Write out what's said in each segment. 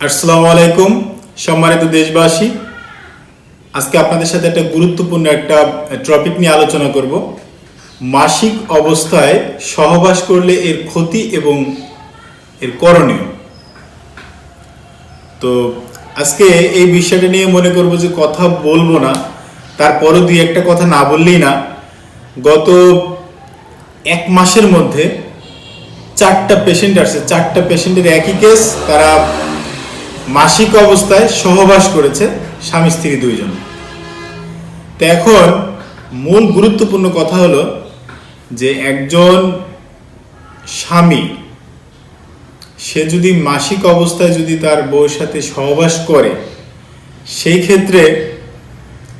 আসসালামু আলাইকুম সম্মানিত দেশবাসী। আজকে আপনাদের সাথে একটা গুরুত্বপূর্ণ একটা টপিক নিয়ে আলোচনা করব। মাসিক অবস্থায় সহবাস করলে এর ক্ষতি এবং এর করণীয়। তো আজকে এই বিষয়টা নিয়ে মনে করব যে কথা বলবো না, তারপরও দুই একটা কথা না বললেই না। গত এক মাসের মধ্যে 4টা পেশেন্ট আসছে, 4টা পেশেন্টের একই কেস। তারা মাসিক অবস্থায় সহবাস করেছে, স্বামী স্ত্রী দুইজন। তো এখন মূল গুরুত্বপূর্ণ কথা হলো যে একজন স্বামী সে যদি মাসিক অবস্থায় যদি তার বউয়ের সাথে সহবাস করে, সেই ক্ষেত্রে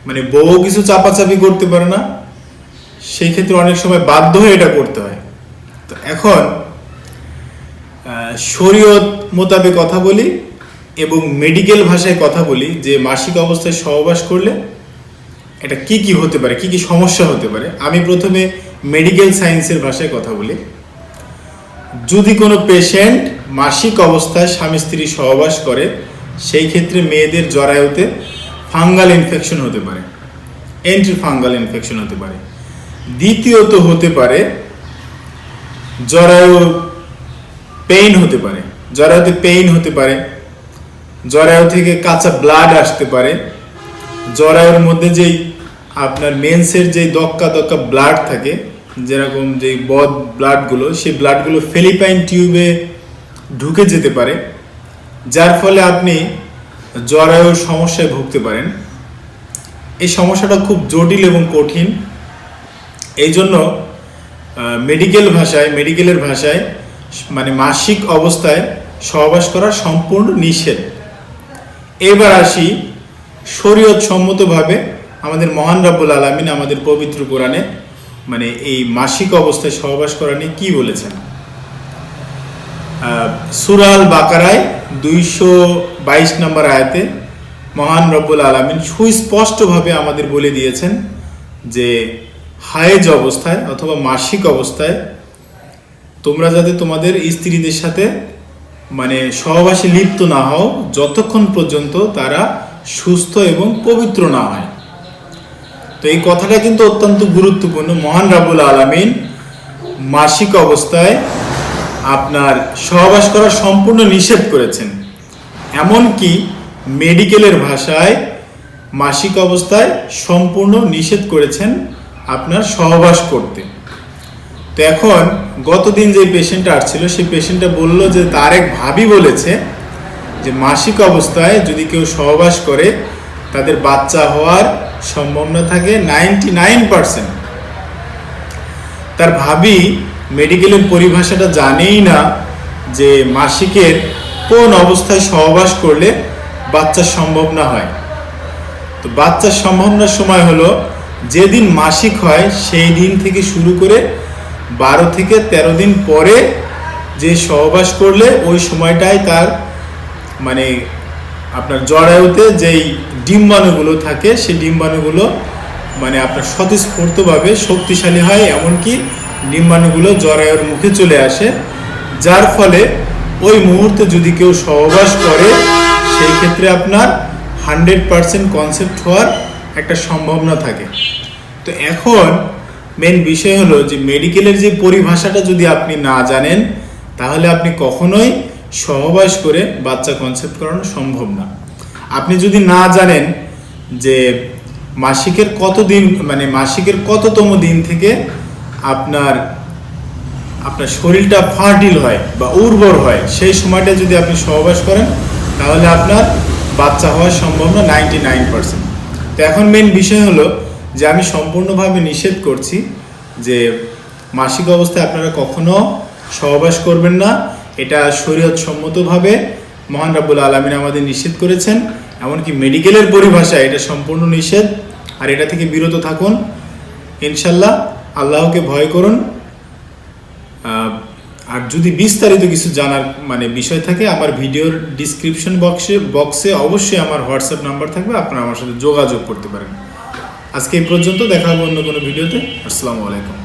মানে বউ কিছু চাপাচাপি করতে পারে না, সেই ক্ষেত্রে অনেক সময় বাধ্য হয়ে এটা করতে হয়। তো এখন শরীয়ত মোতাবেক কথা বলি এবং মেডিকেল ভাষায় কথা বলি যে মাসিক অবস্থায় সহবাস করলে এটা কি কি হতে পারে, কি কি সমস্যা হতে পারে। আমি প্রথমে মেডিকেল সায়েন্সের ভাষায় কথা বলি। যদি কোনো পেশেন্ট মাসিক অবস্থায় স্বামী স্ত্রী সহবাস করে, সেই ক্ষেত্রে মেয়েদের জরায়ুতে ফাঙ্গাল ইনফেকশন হতে পারে, এন্ট্রি ফাঙ্গাল ইনফেকশন হতে পারে। দ্বিতীয়ত হতে পারে জরায়ু পেইন হতে পারে, জরায়ুতে পেইন হতে পারে, জরায়ু থেকে কাঁচা ব্লাড আসতে পারে। জরায়ুর মধ্যে যেই আপনার মেন্সের যেই দক্কা দক্কা ব্লাড থাকে, যেরকম যেই বদ ব্লাডগুলো, সেই ব্লাডগুলো ফেলিপাইন টিউবে ঢুকে যেতে পারে, যার ফলে আপনি জরায়ুর সমস্যায় ভুগতে পারেন। এই সমস্যাটা খুব জটিল এবং কঠিন। এই জন্য মেডিকেলের ভাষায় মানে মাসিক অবস্থায় সহবাস করা সম্পূর্ণ নিষেধ। এবার আসি শরীয়ত সম্মতভাবে আমাদের মহান রব্বুল আলামিন আমাদের পবিত্র কোরআনে মানে এই মাসিক অবস্থায় সহবাস করা নিয়ে কি বলেছেন। সূরা আল বাকারায় 222 নম্বর আয়াতে মহান রব্বুল আলামিন সুস্পষ্টভাবে আমাদের বলে দিয়েছেন যে হায়েজ অবস্থায় অথবা মাসিক অবস্থায় তোমরা যাতে তোমাদের স্ত্রীদের সাথে মানে সহবাসে লিপ্ত না হও যতক্ষণ পর্যন্ত তারা সুস্থ এবং পবিত্র না হয়। তো এই কথাটা কিন্তু অত্যন্ত গুরুত্বপূর্ণ। মহান রব্বুল আলামিন মাসিক অবস্থায় আপনার সহবাস করা সম্পূর্ণ নিষেধ করেছেন। এমনকি মেডিকেলের ভাষায় মাসিক অবস্থায় সম্পূর্ণ নিষেধ করেছেন আপনার সহবাস করতে। তো এখন গতদিন যে পেশেন্টটা আসছিল, সেই পেশেন্টটা বলল যে তার এক ভাবি বলেছে যে মাসিক অবস্থায় যদি কেউ সহবাস করে তাদের বাচ্চা হওয়ার সম্ভাবনা থাকে 99%। তার ভাবি মেডিকেলের পরিভাষাটা জানেই না যে মাসিকের কোন অবস্থায় সহবাস করলে বাচ্চার সম্ভাবনা হয়। তো বাচ্চার সম্ভাবনার সময় হলো যেদিন মাসিক হয় সেই দিন থেকে শুরু করে 12 থেকে 13 দিন পরে যে সহবাস করলে ওই সময়টাই তার মানে আপনার জরায়ুতে যেই ডিম্বাণুগুলো থাকে সেই ডিম্বাণুগুলো মানে আপনার স্বতঃস্ফূর্তভাবে শক্তিশালী হয়, এমনকি ডিম্বাণুগুলো জরায়ুর মুখে চলে আসে, যার ফলে ওই মুহূর্তে যদি কেউ সহবাস করে সেই ক্ষেত্রে আপনার 100% কনসেপ্ট হওয়ার একটা সম্ভাবনা থাকে। তো এখন মেন বিষয় হলো যে মেডিকেলের যে পরিভাষাটা যদি আপনি না জানেন তাহলে আপনি কখনোই সহবাস করে বাচ্চা কনসেপ্ট করানো সম্ভব না। আপনি যদি না জানেন যে মাসিকের কতদিন মানে মাসিকের কততম দিন থেকে আপনার শরীরটা ফার্টিল হয় বা উর্বর হয়, সেই সময়টা যদি আপনি সহবাস করেন তাহলে আপনার বাচ্চা হওয়ার সম্ভাবনা 99%। তো এখন মেন বিষয় হলো যে আমি সম্পূর্ণভাবে নিষেধ করছি যে মাসিক অবস্থায় আপনারা কখনো সহবাস করবেন না। এটা শরীয়ত সম্মতভাবে মহান রব্বুল আলামিন আমাদের নিষেধ করেছেন। এমনকি মেডিকেলের পরিভাষায় এটা সম্পূর্ণ নিষেধ। আর এটা থেকে বিরত থাকুন ইনশাল্লাহ। আল্লাহকে ভয় করুন। আর যদি বিস্তারিত কিছু জানার মানে বিষয় থাকে আমার ভিডিওর ডিসক্রিপশন বক্সে অবশ্যই আমার হোয়াটসঅ্যাপ নাম্বার থাকবে, আপনারা আমার সাথে যোগাযোগ করতে পারেন। আজকে এই পর্যন্ত, দেখা হবে অন্য কোনো ভিডিওতে। আসসালামু আলাইকুম।